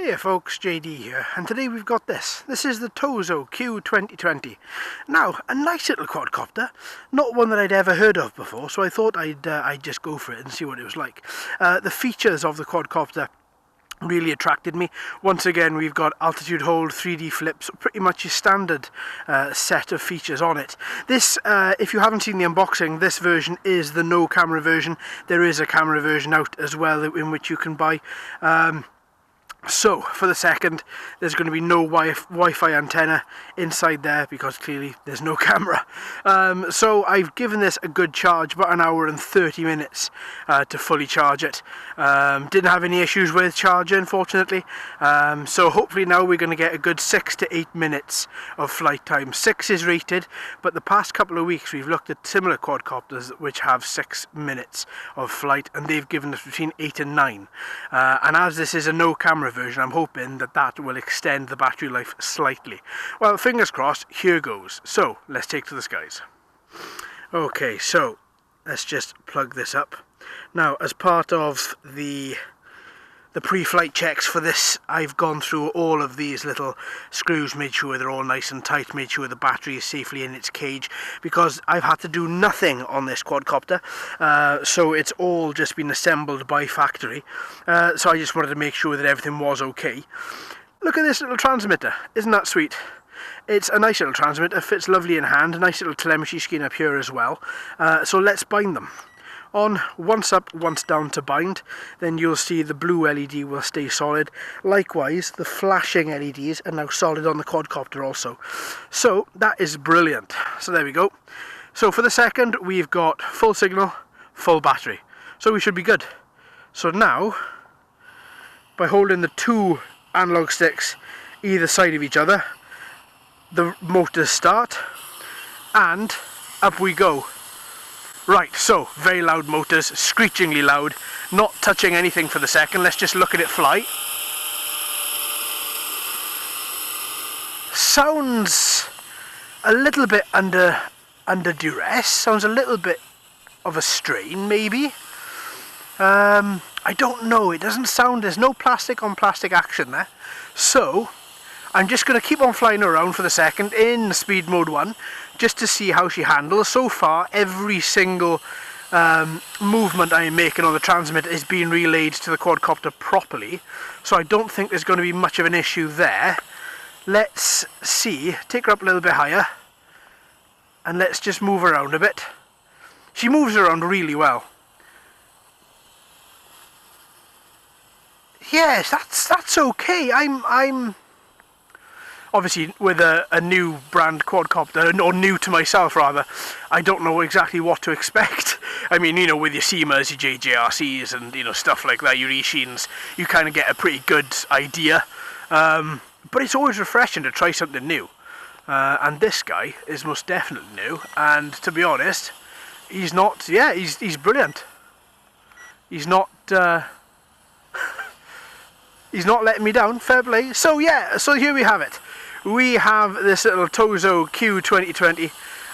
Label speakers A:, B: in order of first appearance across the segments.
A: Hey folks, JD here, and today we've got this. This is the Tozo Q2020. Now, a nice little quadcopter, not one that I'd ever heard of before, so I thought I'd just go for it and see what it was like. The features of the quadcopter really attracted me. Once again, we've got altitude hold, 3D flips, pretty much your standard set of features on it. This, if you haven't seen the unboxing, this version is the no camera version. There is a camera version out as well in which you can buy. So, for the second, there's going to be no Wi-Fi antenna inside there because clearly there's no camera. So I've given this a good charge, about an hour and 30 minutes to fully charge it. Didn't have any issues with charging, unfortunately. So hopefully now we're going to get a good 6 to 8 minutes of flight time. 6 is rated, but the past couple of weeks we've looked at similar quadcopters which have 6 minutes of flight, and they've given us between 8 and 9. And as this is a no camera version, I'm hoping that will extend the battery life slightly. Well, fingers crossed, here goes. So let's take to the skies. Okay, so let's just plug this up. Now, as part of the pre-flight checks for this, I've gone through all of these little screws, made sure they're all nice and tight, made sure the battery is safely in its cage, because I've had to do nothing on this quadcopter, so it's all just been assembled by factory. So I just wanted to make sure that everything was okay. Look at this little transmitter, isn't that sweet? It's a nice little transmitter, fits lovely in hand, a nice little telemetry screen up here as well. So let's bind them. On once up, once down to bind, then you'll see the blue LED will stay solid. Likewise, the flashing LEDs are now solid on the quadcopter also. So that is brilliant. So there we go. So for the second, we've got full signal, full battery. So we should be good. So now, by holding the two analog sticks either side of each other, the motors start, and up we go. Right, so very loud motors, screechingly loud, not touching anything for the second. Let's just look at it fly. Sounds a little bit under duress, sounds a little bit of a strain maybe. I don't know, it doesn't sound, there's no plastic on plastic action there. So I'm just going to keep on flying around for the second in speed mode 1 just to see how she handles. So far every single movement I am making on the transmitter is being relayed to the quadcopter properly, so I don't think there's going to be much of an issue there. Let's see, take her up a little bit higher and let's just move around a bit. She moves around really well. Yes, that's okay. I'm obviously, with a new brand quadcopter, or new to myself rather, I don't know exactly what to expect. I mean, you know, with your Seamers, your JJRCs and, you know, stuff like that, your Eachines, you kind of get a pretty good idea. But it's always refreshing to try something new. And this guy is most definitely new, and to be honest, he's not, yeah, he's brilliant. He's not, he's not letting me down, fair play. So yeah, so here we have it. We have this little Tozo Q2020,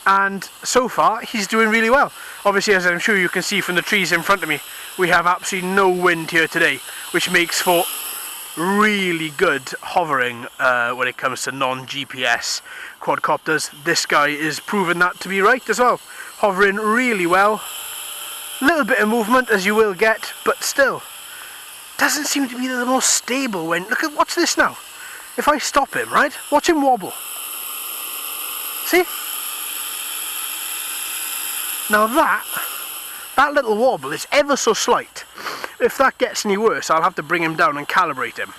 A: and so far he's doing really well. Obviously, as I'm sure you can see from the trees in front of me, we have absolutely no wind here today, which makes for really good hovering when it comes to non-GPS quadcopters. This guy is proving that to be right as well. Hovering really well. A little bit of movement as you will get, but still doesn't seem to be the most stable when, look at, watch this now. If I stop him, right, watch him wobble. See? Now that little wobble is ever so slight. If that gets any worse, I'll have to bring him down and calibrate him.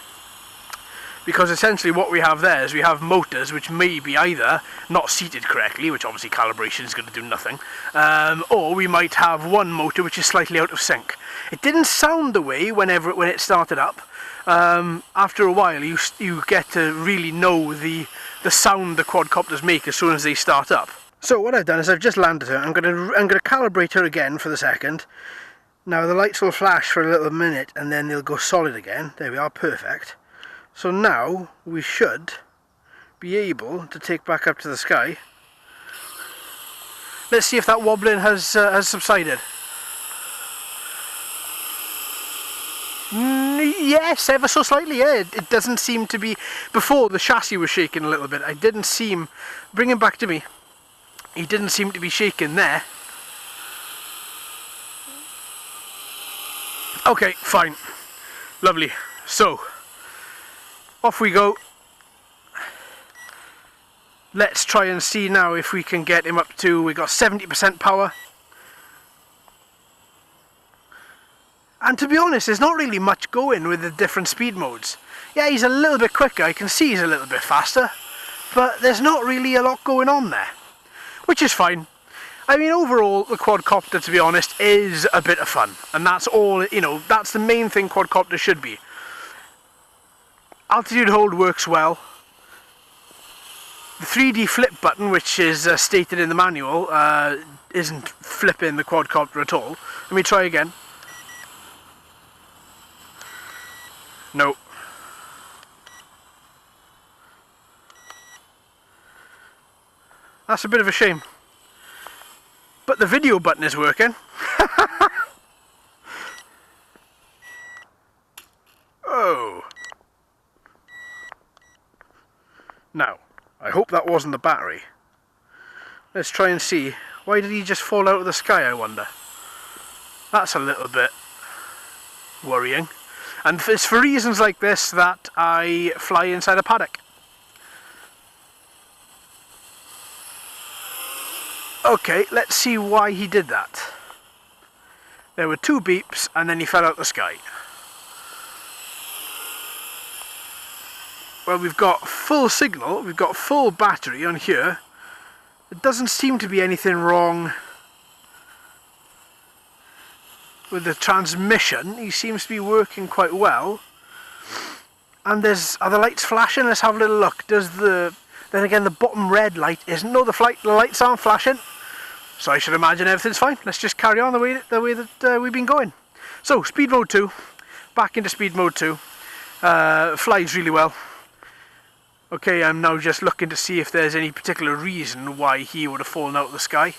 A: Because essentially what we have there is we have motors which may be either not seated correctly, which obviously calibration is going to do nothing, or we might have one motor which is slightly out of sync. It didn't sound the way when it started up. After a while you get to really know the sound the quadcopters make as soon as they start up. So what I've done is I've just landed her. I'm gonna calibrate her again for the second. Now the lights will flash for a little minute and then they'll go solid again. There we are, perfect. So now we should be able to take back up to the sky. Let's see if that wobbling has subsided. Yes, ever so slightly, yeah. It doesn't seem to be... Before, the chassis was shaking a little bit. I didn't seem... Bring him back to me. He didn't seem to be shaking there. Okay, fine. Lovely. So, off we go. Let's try and see now if we can get him up to... We got 70% power. And to be honest, there's not really much going with the different speed modes. Yeah, he's a little bit quicker. I can see he's a little bit faster. But there's not really a lot going on there. Which is fine. I mean, overall, the quadcopter, to be honest, is a bit of fun. And that's all, you know, that's the main thing quadcopter should be. Altitude hold works well. The 3D flip button, which is stated in the manual, isn't flipping the quadcopter at all. Let me try again. No. That's a bit of a shame. But the video button is working. Oh. Now, I hope that wasn't the battery. Let's try and see. Why did he just fall out of the sky, I wonder? That's a little bit worrying. And it's for reasons like this that I fly inside a paddock. Okay, let's see why he did that. There were 2 beeps and then he fell out of the sky. Well, we've got full signal, we've got full battery on here. There doesn't seem to be anything wrong with the transmission. He seems to be working quite well. And are the lights flashing? Let's have a little look. Then again, the bottom red light isn't. No, the lights aren't flashing. So I should imagine everything's fine. Let's just carry on the way that we've been going. So, speed mode 2. Back into speed mode 2. Flies really well. Okay, I'm now just looking to see if there's any particular reason why he would have fallen out of the sky.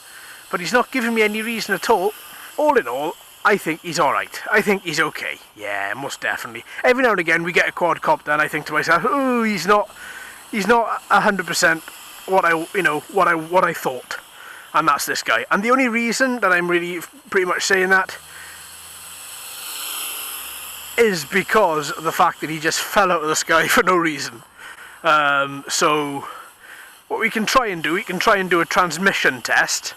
A: But he's not giving me any reason at all. All in all, I think he's alright. I think he's okay. Yeah, most definitely. Every now and again we get a quadcopter and I think to myself, oh, he's not 100% what I thought. And that's this guy. And the only reason that I'm really pretty much saying that is because of the fact that he just fell out of the sky for no reason. So what we can try and do a transmitter test,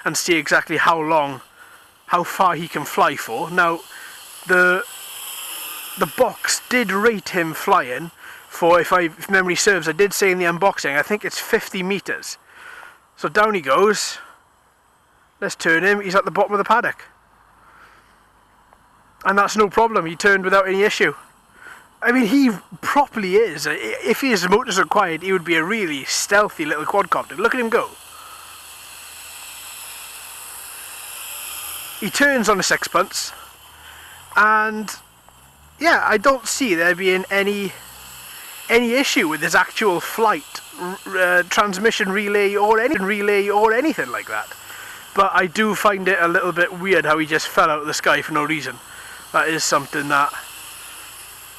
A: and see exactly how far he can fly for. Now, the box did rate him flying for, if memory serves, I did say in the unboxing, I think it's 50 meters. So down he goes. Let's turn him. He's at the bottom of the paddock. And that's no problem. He turned without any issue. I mean, he properly is. If his motors are quiet, he would be a really stealthy little quadcopter. Look at him go. He turns on a sixpence. And yeah, I don't see there being any issue with his actual flight, transmission relay or anything like that. But I do find it a little bit weird how he just fell out of the sky for no reason. That is something that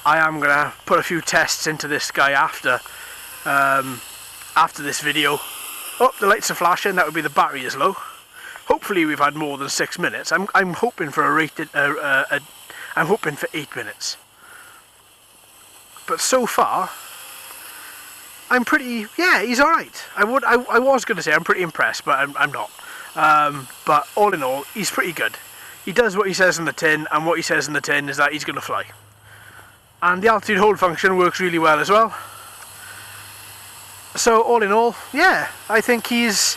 A: I am going to put a few tests into this guy after this video. Oh, the lights are flashing. That would be the battery is low. Hopefully we've had more than 6 minutes. I'm hoping for I'm hoping for 8 minutes. But so far, I'm pretty, yeah, he's alright. I was going to say I'm pretty impressed, but I'm not. But all in all, he's pretty good. He does what he says in the tin, and what he says in the tin is that he's going to fly. And the altitude hold function works really well as well. So all in all, yeah, I think he's,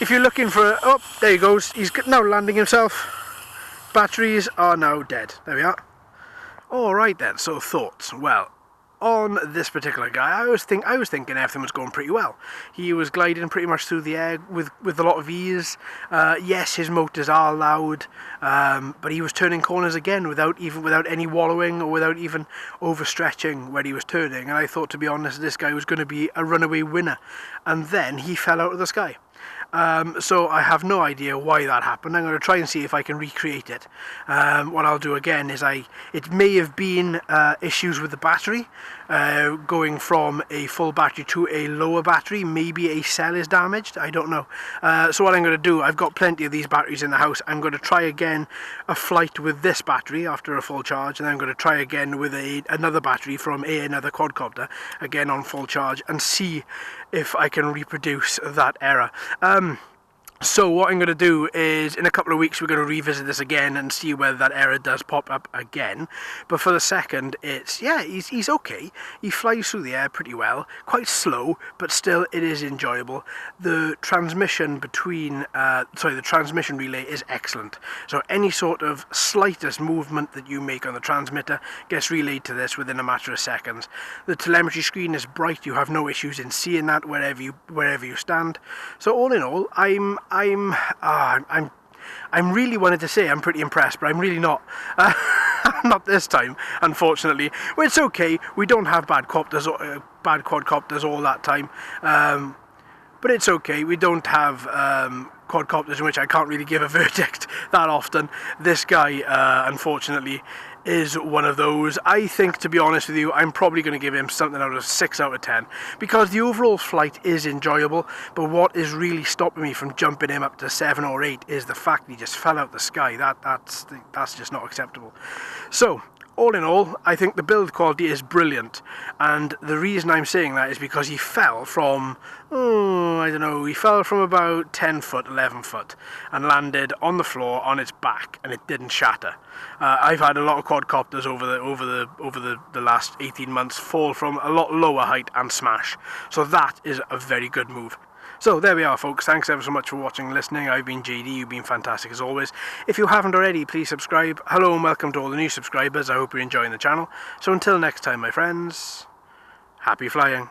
A: if you're looking for, oh, there he goes. He's now landing himself. Batteries are now dead. There we are. Alright then, so thoughts. Well, on this particular guy, I was thinking everything was going pretty well. He was gliding pretty much through the air with a lot of ease. Yes, his motors are loud, but he was turning corners again without any wallowing or without even overstretching where he was turning. And I thought, to be honest, this guy was going to be a runaway winner. And then he fell out of the sky. So I have no idea why that happened. I'm going to try and see if I can recreate it. What I'll do again is it may have been issues with the battery, going from a full battery to a lower battery. Maybe a cell is damaged, I don't know. So what I'm going to do, I've got plenty of these batteries in the house. I'm going to try again a flight with this battery after a full charge, and then I'm going to try again with another battery from another quadcopter, again on full charge, and see if I can reproduce that error. So what I'm going to do is, in a couple of weeks, we're going to revisit this again and see whether that error does pop up again. But for the second, he's okay. He flies through the air pretty well, quite slow, but still it is enjoyable. The transmission the transmission relay is excellent. So any sort of slightest movement that you make on the transmitter gets relayed to this within a matter of seconds. The telemetry screen is bright. You have no issues in seeing that wherever you stand. So all in all, I'm really wanted to say I'm pretty impressed, but I'm really not. Not this time, unfortunately. Well, it's okay. We don't have bad quadcopters all that time, but it's okay. We don't have quadcopters in which I can't really give a verdict that often. This guy, unfortunately, is one of those. I think, to be honest with you, I'm probably going to give him something out of 6 out of 10, because the overall flight is enjoyable, but what is really stopping me from jumping him up to 7 or 8 is the fact that he just fell out the sky. That's just not acceptable. So all in all, I think the build quality is brilliant, and the reason I'm saying that is because he fell from, he fell from about 10 foot, 11 foot, and landed on the floor on its back, and it didn't shatter. I've had a lot of quadcopters over the last 18 months fall from a lot lower height and smash, so that is a very good move. So there we are, folks. Thanks ever so much for watching and listening. I've been JD. You've been fantastic as always. If you haven't already, please subscribe. Hello and welcome to all the new subscribers. I hope you're enjoying the channel. So until next time, my friends, happy flying.